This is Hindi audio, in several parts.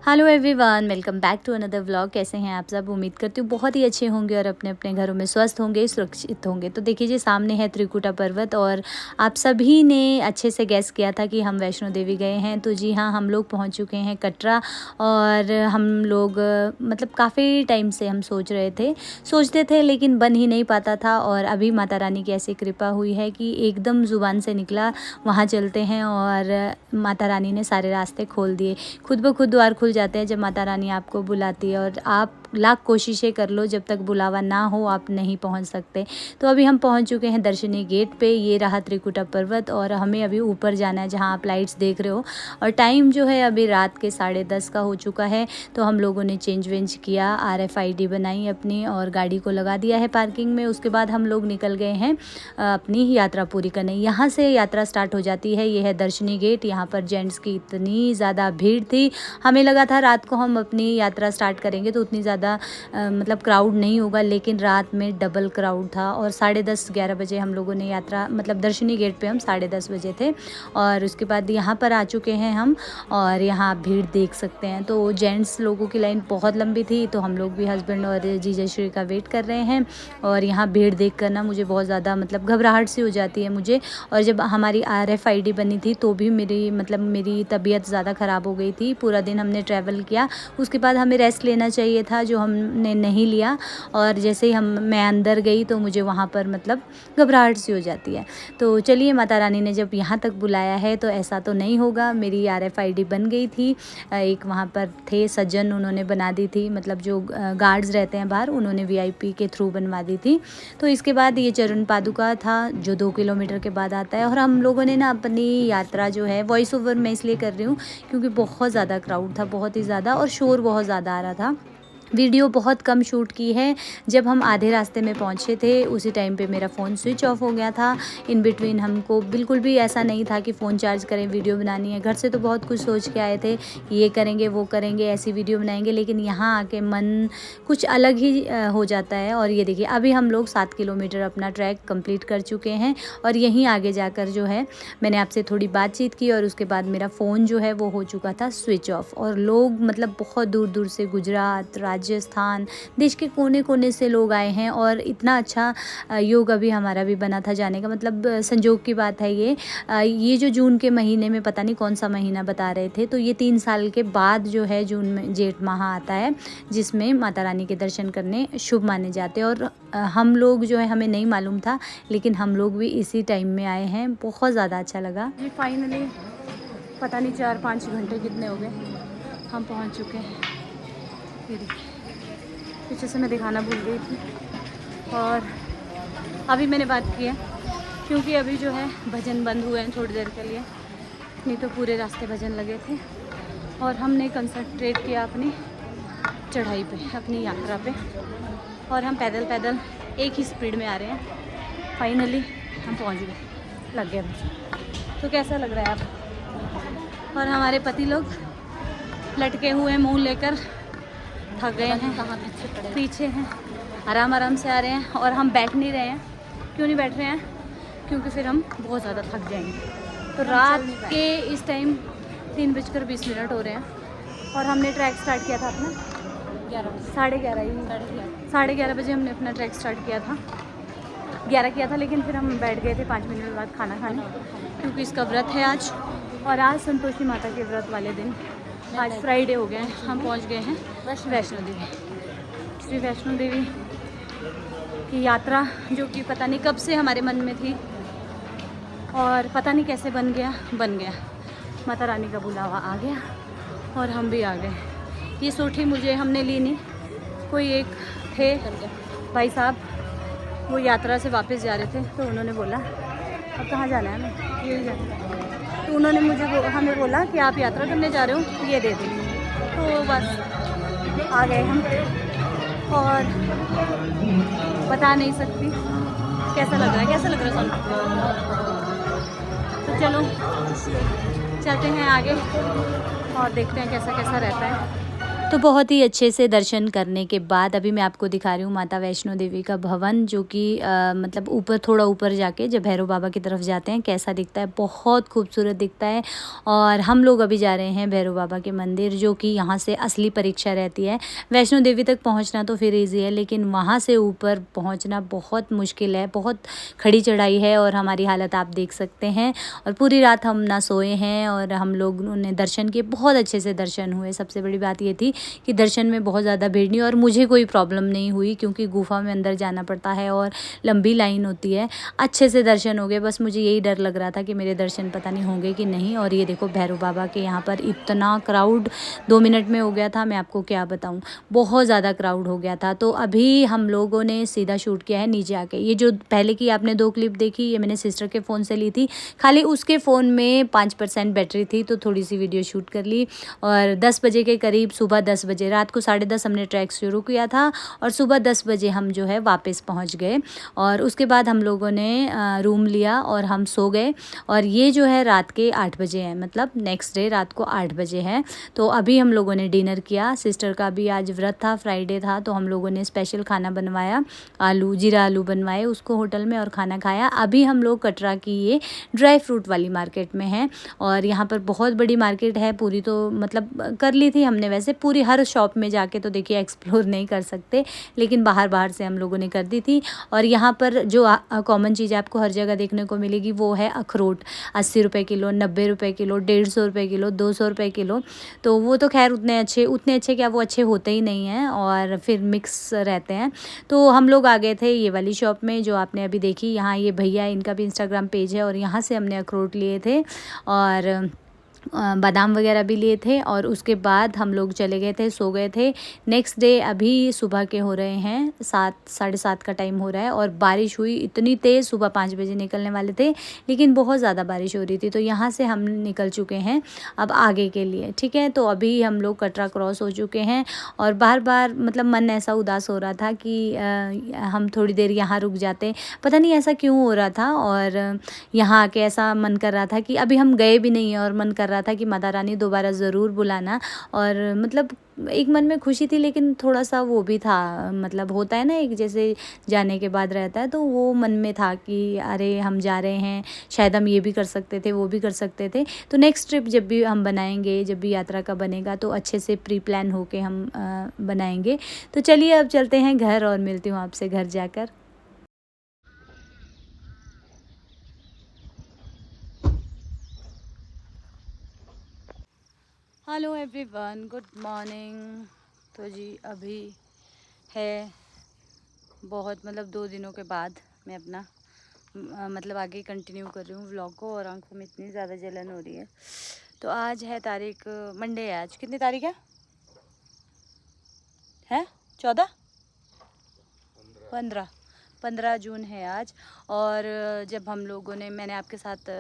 Hello everyone, welcome back to another vlog. कैसे हैं आप सब? उम्मीद करती हूँ बहुत ही अच्छे होंगे और अपने अपने घरों में स्वस्थ होंगे, सुरक्षित होंगे। तो देखिए जी, सामने है त्रिकुटा पर्वत और आप सभी ने अच्छे से गैस किया था कि हम वैष्णो देवी गए हैं। तो जी हाँ, हम लोग पहुँच चुके हैं कटरा। और हम लोग मतलब काफ़ी टाइम से हम सोचते थे लेकिन बन ही नहीं पाता था। और अभी माता रानी की ऐसी कृपा हुई है कि एकदम ज़ुबान से निकला, वहाँ चलते हैं। और माता रानी ने सारे रास्ते खोल दिए। खुद ब खुद द्वार खुल जाते हैं जब माता रानी आपको बुलाती है। और आप लाख कोशिशें कर लो, जब तक बुलावा ना हो आप नहीं पहुंच सकते। तो अभी हम पहुंच चुके हैं दर्शनी गेट पे। ये रहा त्रिकुटा पर्वत और हमें अभी ऊपर जाना है, जहां आप लाइट्स देख रहे हो। और टाइम जो है अभी रात के 10:30 का हो चुका है। तो हम लोगों ने चेंज वेंज किया, RFID बनाई अपनी और गाड़ी को लगा दिया है पार्किंग में। उसके बाद हम लोग निकल गए हैं अपनी यात्रा पूरी करने। यहाँ से यात्रा स्टार्ट हो जाती है। ये है दर्शनी गेट। यहाँ पर जेंट्स की इतनी ज़्यादा भीड़ थी, हमें लगा था रात को हम अपनी यात्रा स्टार्ट करेंगे तो उतनी ज़्यादा मतलब क्राउड नहीं होगा, लेकिन रात में डबल क्राउड था। और 10:30-11 बजे हम लोगों ने यात्रा, मतलब दर्शनी गेट पे हम 10:30 बजे थे। और उसके बाद यहाँ पर आ चुके हैं हम। और यहाँ आप भीड़ देख सकते हैं। तो जेंट्स लोगों की लाइन बहुत लंबी थी, तो हम लोग भी हस्बैंड और जीजा श्री का वेट कर रहे हैं। और यहाँ भीड़ देख कर ना मुझे बहुत ज़्यादा मतलब घबराहट सी हो जाती है मुझे। और जब हमारी RFID बनी थी तो भी मेरी तबीयत ज़्यादा ख़राब हो गई थी। पूरा दिन हमने ट्रैवल किया, उसके बाद हमें रेस्ट लेना चाहिए था, जो हमने नहीं लिया। और जैसे ही मैं अंदर गई तो मुझे वहाँ पर मतलब घबराहट सी हो जाती है। तो चलिए, माता रानी ने जब यहाँ तक बुलाया है तो ऐसा तो नहीं होगा। मेरी RFID बन गई थी। एक वहाँ पर थे सज्जन, उन्होंने बना दी थी, मतलब जो गार्ड्स रहते हैं बाहर, उन्होंने VIP के थ्रू बनवा दी थी। तो इसके बाद ये चरण पादुका था जो 2 किलोमीटर के बाद आता है। और हम लोगों ने ना अपनी यात्रा जो है, वॉइस ओवर मैं इसलिए कर रही हूँ क्योंकि बहुत ज़्यादा क्राउड था, बहुत ही ज़्यादा, और शोर बहुत ज़्यादा आ रहा था। वीडियो बहुत कम शूट की है। जब हम आधे रास्ते में पहुंचे थे उसी टाइम पे मेरा फ़ोन स्विच ऑफ हो गया था। इन बिटवीन हमको बिल्कुल भी ऐसा नहीं था कि फ़ोन चार्ज करें, वीडियो बनानी है। घर से तो बहुत कुछ सोच के आए थे कि ये करेंगे, वो करेंगे, ऐसी वीडियो बनाएंगे, लेकिन यहाँ आके मन कुछ अलग ही हो जाता है। और ये देखिए, अभी हम लोग 7 किलोमीटर अपना ट्रैक कंप्लीट कर चुके हैं। और यहीं आगे जाकर जो है मैंने आपसे थोड़ी बातचीत की और उसके बाद मेरा फ़ोन जो है वो हो चुका था स्विच ऑफ। और लोग मतलब बहुत दूर दूर से, गुजरात, राजस्थान, देश के कोने कोने से लोग आए हैं। और इतना अच्छा योग अभी हमारा भी बना था जाने का, मतलब संजोग की बात है ये जो जून के महीने में, पता नहीं कौन सा महीना बता रहे थे, तो ये 3 साल के बाद जो है जून में जेठ माह आता है, जिसमें माता रानी के दर्शन करने शुभ माने जाते हैं। और हम लोग जो है, हमें नहीं मालूम था, लेकिन हम लोग भी इसी टाइम में आए हैं। बहुत ज़्यादा अच्छा लगा जी। फाइनली पता नहीं 4-5 घंटे कितने हो गए, हम पहुंच चुके हैं। ये देखिए, पीछे से मैं दिखाना भूल गई थी। और अभी मैंने बात की है क्योंकि अभी जो है भजन बंद हुए हैं थोड़ी देर के लिए, नहीं तो पूरे रास्ते भजन लगे थे। और हमने कंसंट्रेट किया अपनी चढ़ाई पे, अपनी यात्रा पे। और हम पैदल पैदल एक ही स्पीड में आ रहे हैं। फाइनली हम पहुंच गए, लग गया भजन। तो कैसा लग रहा है आप? और हमारे पति लोग लटके हुए मुंह लेकर थक गए हैं, कहाँ पीछे हैं, आराम आराम से आ रहे हैं। और हम बैठ नहीं रहे हैं। क्यों नहीं बैठ रहे हैं? क्योंकि फिर हम बहुत ज़्यादा थक जाएंगे। तो रात के इस टाइम 3:20 हो रहे हैं। और हमने ट्रैक स्टार्ट किया था अपना 11:30 बजे हमने अपना ट्रैक स्टार्ट किया था। 11 किया था, लेकिन फिर हम बैठ गए थे 5 मिनट बाद खाना खाने, क्योंकि इसका व्रत है आज। और आज संतोषी माता के व्रत वाले दिन, आज फ्राइडे हो गया है। हम पहुंच गए हैं वैष्णो देवी, श्री वैष्णो देवी की यात्रा, जो कि पता नहीं कब से हमारे मन में थी और पता नहीं कैसे बन गया। माता रानी का बुलावा आ गया और हम भी आ गए। ये सोठी मुझे हमने ली नहीं, कोई एक थे भाई साहब, वो यात्रा से वापस जा रहे थे, तो उन्होंने बोला अब कहाँ जाना है, हमें यही जाना है। तो उन्होंने हमें बोला कि आप यात्रा करने जा रहे हो, ये दे दें। तो बस आ गए हम। और बता नहीं सकती कैसा लग रहा है तो चलो चलते हैं आगे और देखते हैं कैसा रहता है। तो बहुत ही अच्छे से दर्शन करने के बाद अभी मैं आपको दिखा रही हूँ माता वैष्णो देवी का भवन, जो कि मतलब ऊपर, थोड़ा ऊपर जाके जब भैरव बाबा की तरफ जाते हैं कैसा दिखता है, बहुत खूबसूरत दिखता है। और हम लोग अभी जा रहे हैं भैरव बाबा के मंदिर, जो कि यहाँ से असली परीक्षा रहती है। वैष्णो देवी तक पहुँचना तो फिर ईजी है, लेकिन वहाँ से ऊपर पहुँचना बहुत मुश्किल है, बहुत खड़ी चढ़ाई है और हमारी हालत आप देख सकते हैं। और पूरी रात हम ना सोए हैं और हम लोगों ने दर्शन किए, बहुत अच्छे से दर्शन हुए। सबसे बड़ी बात ये थी कि दर्शन में बहुत ज़्यादा भीड़ नहीं, और मुझे कोई प्रॉब्लम नहीं हुई क्योंकि गुफा में अंदर जाना पड़ता है और लंबी लाइन होती है। अच्छे से दर्शन हो गए, बस मुझे यही डर लग रहा था कि मेरे दर्शन पता नहीं होंगे कि नहीं। और ये देखो भैरव बाबा के यहाँ पर इतना क्राउड 2 मिनट में हो गया था, मैं आपको क्या बताऊँ, बहुत ज़्यादा क्राउड हो गया था। तो अभी हम लोगों ने सीधा शूट किया है नीचे आके। ये जो पहले की आपने 2 क्लिप देखी, ये मैंने सिस्टर के फ़ोन से ली थी, खाली उसके फ़ोन में 5% बैटरी थी, तो थोड़ी सी वीडियो शूट कर ली। और 10 बजे के करीब, सुबह 10 बजे, रात को 10:30 हमने ट्रैक शुरू किया था और सुबह 10 बजे हम जो है वापस पहुंच गए। और उसके बाद हम लोगों ने रूम लिया और हम सो गए। और ये जो है रात के 8 बजे है, मतलब नेक्स्ट डे रात को 8 बजे है। तो अभी हम लोगों ने डिनर किया। सिस्टर का भी आज व्रत था, फ्राइडे था, तो हम लोगों ने स्पेशल खाना बनवाया, आलू, जीरा आलू बनवाए उसको होटल में और खाना खाया। अभी हम लोग कटरा की ये ड्राई फ्रूट वाली मार्केट में हैं, और यहाँ पर बहुत बड़ी मार्केट है। पूरी तो मतलब कर ली थी हमने, वैसे पूरी हर शॉप में जाके तो देखिए एक्सप्लोर नहीं कर सकते, लेकिन बाहर बाहर से हम लोगों ने कर दी थी। और यहाँ पर जो कॉमन चीज़ आपको हर जगह देखने को मिलेगी वो है अखरोट। 80 रुपये किलो, 90 रुपये किलो, 150 रुपये किलो, 200 रुपये किलो। तो वो तो खैर उतने अच्छे क्या, वो अच्छे होते ही नहीं हैं और फिर मिक्स रहते हैं। तो हम लोग आ गए थे ये वाली शॉप में जो आपने अभी देखी। यहाँ ये भैया, इनका भी इंस्टाग्राम पेज है, और यहाँ से हमने अखरोट लिए थे और बादाम वगैरह भी लिए थे। और उसके बाद हम लोग चले गए थे, सो गए थे। नेक्स्ट डे अभी सुबह के हो रहे हैं 7, 7:30 का टाइम हो रहा है, और बारिश हुई इतनी तेज़। सुबह 5 बजे निकलने वाले थे, लेकिन बहुत ज़्यादा बारिश हो रही थी। तो यहाँ से हम निकल चुके हैं अब आगे के लिए, ठीक है। तो अभी हम लोग कटरा क्रॉस हो चुके हैं, और बार बार मतलब मन ऐसा उदास हो रहा था कि हम थोड़ी देर यहाँ रुक जाते, पता नहीं ऐसा क्यों हो रहा था। और यहाँ आके ऐसा मन कर रहा था कि अभी हम गए भी नहीं हैं, और मन कर रहा था कि माता रानी दोबारा ज़रूर बुलाना। और मतलब एक मन में खुशी थी, लेकिन थोड़ा सा वो भी था, मतलब होता है ना एक जैसे जाने के बाद रहता है, तो वो मन में था कि अरे हम जा रहे हैं, शायद हम ये भी कर सकते थे, वो भी कर सकते थे। तो नेक्स्ट ट्रिप जब भी हम बनाएंगे, जब भी यात्रा का बनेगा, तो अच्छे से प्री प्लान होके हम बनाएंगे। तो चलिए अब चलते हैं घर, और मिलती हूँ आपसे घर जाकर। Hello everyone, good morning. तो जी अभी है बहुत, मतलब 2 दिनों के बाद मैं अपना मतलब आगे कंटिन्यू कर रही हूँ व्लॉग को, और आंखों में इतनी ज़्यादा जलन हो रही है। तो आज है तारीख, मंडे है आज। कितनी तारीख है 14, 15 जून है आज। और जब हम लोगों ने, मैंने आपके साथ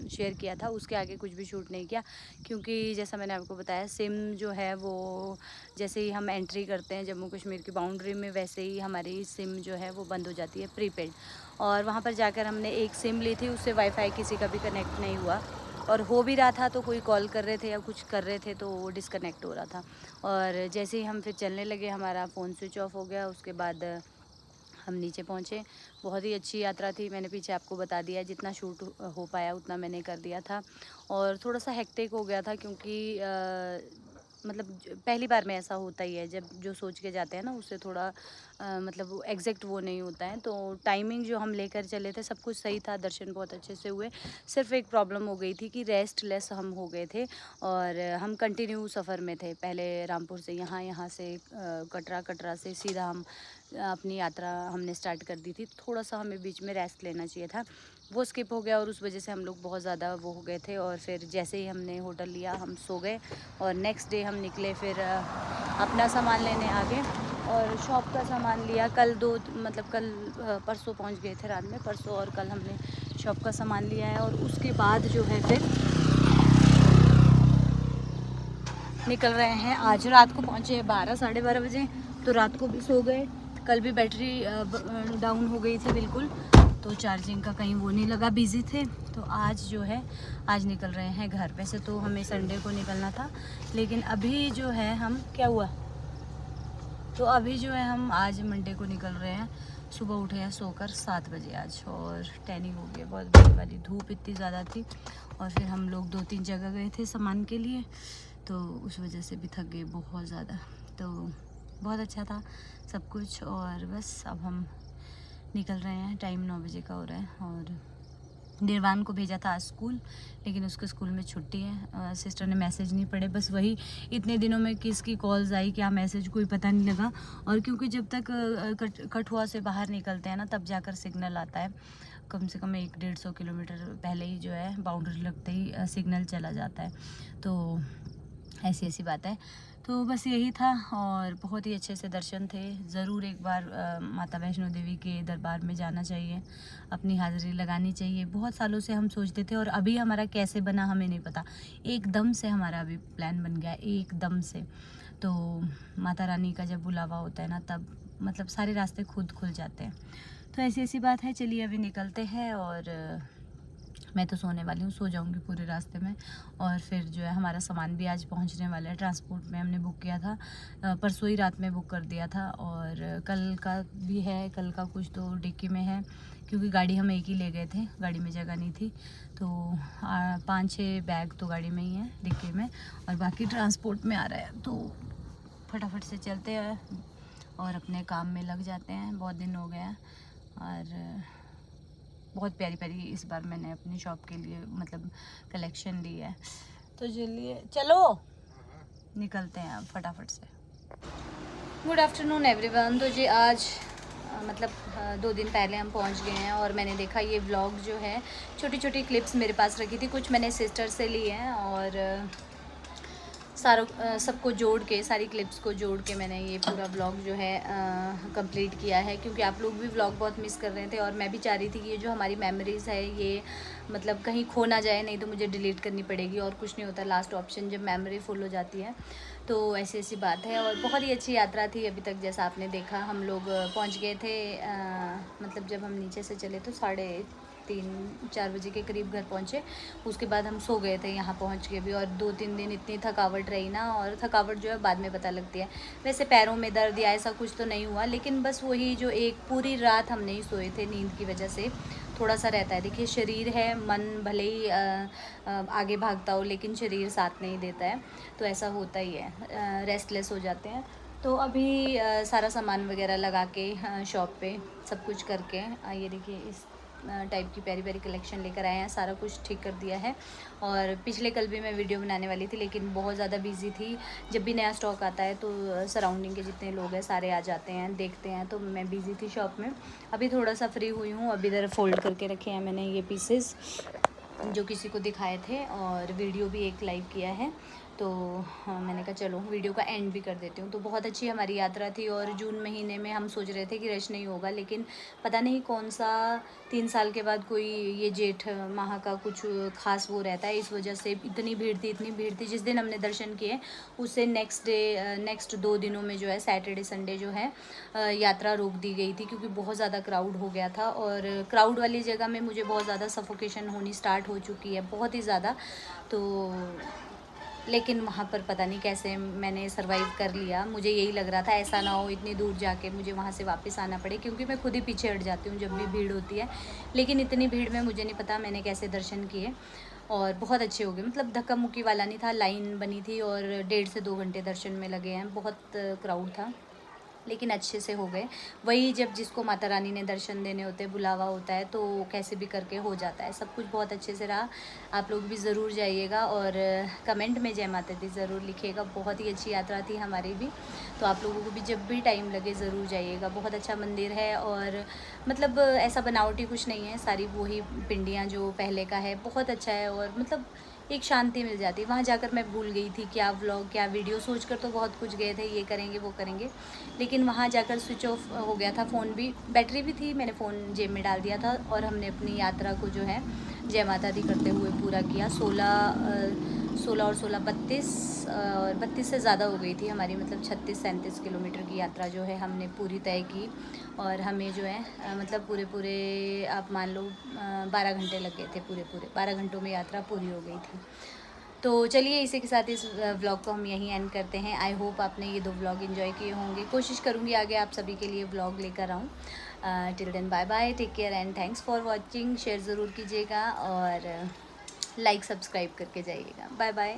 शेयर किया था, उसके आगे कुछ भी शूट नहीं किया, क्योंकि जैसा मैंने आपको बताया, सिम जो है वो जैसे ही हम एंट्री करते हैं जम्मू कश्मीर की बाउंड्री में, वैसे ही हमारी सिम जो है वो बंद हो जाती है, प्रीपेड। और वहाँ पर जाकर हमने एक सिम ली थी, उससे वाईफाई किसी का भी कनेक्ट नहीं हुआ, और हो भी रहा था तो कोई कॉल कर रहे थे या कुछ कर रहे थे तो वो डिस्कनेक्ट हो रहा था। और जैसे ही हम फिर चलने लगे, हमारा फ़ोन स्विच ऑफ हो गया। उसके बाद हम नीचे पहुँचे। बहुत ही अच्छी यात्रा थी, मैंने पीछे आपको बता दिया, जितना शूट हो पाया उतना मैंने कर दिया था। और थोड़ा सा हेक्टिक हो गया था, क्योंकि मतलब पहली बार में ऐसा होता ही है, जब जो सोच के जाते हैं ना उससे थोड़ा मतलब एग्जैक्ट वो नहीं होता है। तो टाइमिंग जो हम लेकर चले थे सब कुछ सही था, दर्शन बहुत अच्छे से हुए। सिर्फ एक प्रॉब्लम हो गई थी कि रेस्टलेस हम हो गए थे, और हम कंटिन्यू सफ़र में थे। पहले रामपुर से यहाँ से कटरा, कटरा से सीधा हम अपनी यात्रा हमने स्टार्ट कर दी थी। थोड़ा सा हमें बीच में रेस्ट लेना चाहिए था, वो स्किप हो गया, और उस वजह से हम लोग बहुत ज़्यादा वो हो गए थे। और फिर जैसे ही हमने होटल लिया, हम सो गए, और नेक्स्ट डे हम निकले फिर अपना सामान लेने आ गए, और शॉप का सामान लिया। कल परसों पहुंच गए थे रात में, परसों और कल हमने शॉप का सामान लिया है। और उसके बाद जो है फिर निकल रहे हैं। आज रात को पहुंचे 12, 12:30 बजे, तो रात को भी सो गए। कल भी बैटरी डाउन हो गई थी बिल्कुल, तो चार्जिंग का कहीं वो नहीं लगा, बिज़ी थे। तो आज जो है आज निकल रहे हैं घर। वैसे तो हमें संडे को निकलना था, लेकिन अभी जो है हम क्या हुआ तो अभी जो है हम आज मंडे को निकल रहे हैं। सुबह उठे हैं सोकर 7 बजे आज, और टैनिंग हो गई, बहुत बड़ी वाली धूप इतनी ज़्यादा थी। और फिर हम लोग 2-3 जगह गए थे सामान के लिए, तो उस वजह से भी थक गए बहुत ज़्यादा। तो बहुत अच्छा था सब कुछ, और बस अब हम निकल रहे हैं। टाइम 9 बजे का हो रहा है। और निर्वाण को भेजा था आज स्कूल, लेकिन उसके स्कूल में छुट्टी है। सिस्टर ने मैसेज नहीं पढ़े, बस वही इतने दिनों में किसकी कॉल्स आई क्या मैसेज कोई पता नहीं लगा। और क्योंकि जब तक कठुआ से बाहर निकलते हैं ना, तब जाकर सिग्नल आता है। कम से कम 100-150 किलोमीटर पहले ही जो है बाउंड्री लगते ही सिग्नल चला जाता है। तो ऐसी बात है। तो बस यही था, और बहुत ही अच्छे से दर्शन थे। ज़रूर एक बार माता वैष्णो देवी के दरबार में जाना चाहिए, अपनी हाज़िरी लगानी चाहिए। बहुत सालों से हम सोचते थे, और अभी हमारा कैसे बना हमें नहीं पता, एकदम से हमारा अभी प्लान बन गया, एकदम से। तो माता रानी का जब बुलावा होता है ना, तब मतलब सारे रास्ते खुद खुल जाते हैं। तो ऐसी बात है। चलिए अभी निकलते हैं, और मैं तो सोने वाली हूँ, सो जाऊँगी पूरे रास्ते में। और फिर जो है हमारा सामान भी आज पहुँचने वाला है। ट्रांसपोर्ट में हमने बुक किया था, परसों ही रात में बुक कर दिया था, और कल का भी है। कल का कुछ तो डिक्की में है, क्योंकि गाड़ी हम एक ही ले गए थे, गाड़ी में जगह नहीं थी। तो 5-6 बैग तो गाड़ी में ही है डिक्की में, और बाकी ट्रांसपोर्ट में आ रहा है। तो फटाफट से चलते हैं और अपने काम में लग जाते हैं। बहुत दिन हो गया, और बहुत प्यारी प्यारी इस बार मैंने अपनी शॉप के लिए मतलब कलेक्शन ली है। तो चलिए चलो निकलते हैं अब फटाफट से। Good afternoon everyone. तो जी आज मतलब 2 दिन पहले हम पहुंच गए हैं, और मैंने देखा ये व्लॉग जो है, छोटी छोटी क्लिप्स मेरे पास रखी थी, कुछ मैंने सिस्टर से ली हैं, और सबको जोड़ के, सारी क्लिप्स को जोड़ के मैंने ये पूरा व्लॉग जो है कंप्लीट किया है। क्योंकि आप लोग भी व्लॉग बहुत मिस कर रहे थे, और मैं भी चाह रही थी कि ये जो हमारी मेमोरीज़ है ये मतलब कहीं खो ना जाए, नहीं तो मुझे डिलीट करनी पड़ेगी, और कुछ नहीं होता लास्ट ऑप्शन जब मेमोरी फुल हो जाती है। तो ऐसी बात है। और बहुत ही अच्छी यात्रा थी अभी तक। जैसा आपने देखा, हम लोग पहुँच गए थे, मतलब जब हम नीचे से चले तो 3-4 बजे के करीब घर पहुँचे। उसके बाद हम सो गए थे यहाँ पहुँच के भी, और 2-3 दिन इतनी थकावट रही ना, और थकावट जो है बाद में पता लगती है। वैसे पैरों में दर्द या ऐसा कुछ तो नहीं हुआ, लेकिन बस वही जो एक पूरी रात हम नहीं सोए थे नींद की वजह से थोड़ा सा रहता है। देखिए शरीर है, मन भले ही आगे भागता हो, लेकिन शरीर साथ नहीं देता है, तो ऐसा होता ही है, रेस्टलेस हो जाते हैं। तो अभी सारा सामान वगैरह लगा के शॉप पे सब कुछ करके, ये देखिए इस टाइप की प्यारी प्यारी कलेक्शन लेकर आए हैं। सारा कुछ ठीक कर दिया है। और पिछले कल भी मैं वीडियो बनाने वाली थी, लेकिन बहुत ज़्यादा बिजी थी। जब भी नया स्टॉक आता है तो सराउंडिंग के जितने लोग हैं सारे आ जाते हैं, देखते हैं, तो मैं बिज़ी थी शॉप में। अभी थोड़ा सा फ्री हुई हूँ। अभी इधर फोल्ड करके रखे हैं मैंने ये पीसेस जो किसी को दिखाए थे, और वीडियो भी एक लाइव किया है। तो हाँ, मैंने कहा चलो वीडियो का एंड भी कर देती हूँ। तो बहुत अच्छी हमारी यात्रा थी, और जून महीने में हम सोच रहे थे कि रश नहीं होगा, लेकिन पता नहीं कौन सा 3 साल के बाद कोई ये जेठ माह का कुछ खास वो रहता है, इस वजह से इतनी भीड़ थी। जिस दिन हमने दर्शन किए उससे नेक्स्ट 2 दिनों में जो है सैटरडे संडे जो है यात्रा रोक दी गई थी, क्योंकि बहुत ज़्यादा क्राउड हो गया था। और क्राउड वाली जगह में मुझे बहुत ज़्यादा सफोकेशन होनी स्टार्ट हो चुकी है, बहुत ही ज़्यादा। तो लेकिन वहाँ पर पता नहीं कैसे मैंने सरवाइव कर लिया। मुझे यही लग रहा था ऐसा ना हो इतनी दूर जाके मुझे वहाँ से वापस आना पड़े, क्योंकि मैं खुद ही पीछे हट जाती हूँ जब भी भीड़ होती है। लेकिन इतनी भीड़ में मुझे नहीं पता मैंने कैसे दर्शन किए, और बहुत अच्छे हो गए। मतलब धक्का मुक्की वाला नहीं था, लाइन बनी थी, और 1.5 से 2 घंटे दर्शन में लगे हैं। बहुत क्राउड था, लेकिन अच्छे से हो गए। वही जब जिसको माता रानी ने दर्शन देने होते हैं, बुलावा होता है, तो कैसे भी करके हो जाता है। सब कुछ बहुत अच्छे से रहा। आप लोग भी ज़रूर जाइएगा, और कमेंट में जय माता दी ज़रूर लिखिएगा। बहुत ही अच्छी यात्रा थी हमारी भी। तो आप लोगों को भी जब भी टाइम लगे ज़रूर जाइएगा। बहुत अच्छा मंदिर है, और मतलब ऐसा बनावटी कुछ नहीं है, सारी वही पिंडियाँ जो पहले का है। बहुत अच्छा है, और मतलब एक शांति मिल जाती है। वहाँ जाकर मैं भूल गई थी क्या व्लॉग क्या वीडियो, सोचकर तो बहुत कुछ गए थे ये करेंगे वो करेंगे, लेकिन वहाँ जाकर स्विच ऑफ हो गया था फ़ोन भी। बैटरी भी थी, मैंने फ़ोन जेब में डाल दिया था, और हमने अपनी यात्रा को जो है जय माता दी करते हुए पूरा किया। 16 और 16 32 और 32 से ज़्यादा हो गई थी हमारी, मतलब 36-37 किलोमीटर की यात्रा जो है हमने पूरी तय की। और हमें जो है मतलब पूरे पूरे आप मान लो 12 घंटे लग गए थे, पूरे पूरे 12 घंटों में यात्रा पूरी हो गई थी। तो चलिए इसी के साथ इस व्लॉग को हम यहीं एंड करते हैं। आई होप आपने ये 2 व्लॉग एंजॉय किए होंगे। कोशिश करूँगी आगे आप सभी के लिए व्लॉग लेकर आऊँ। Till then bye bye, take care and thanks for watching. Share ज़रूर कीजिएगा और लाइक सब्सक्राइब करके जाइएगा। Bye bye.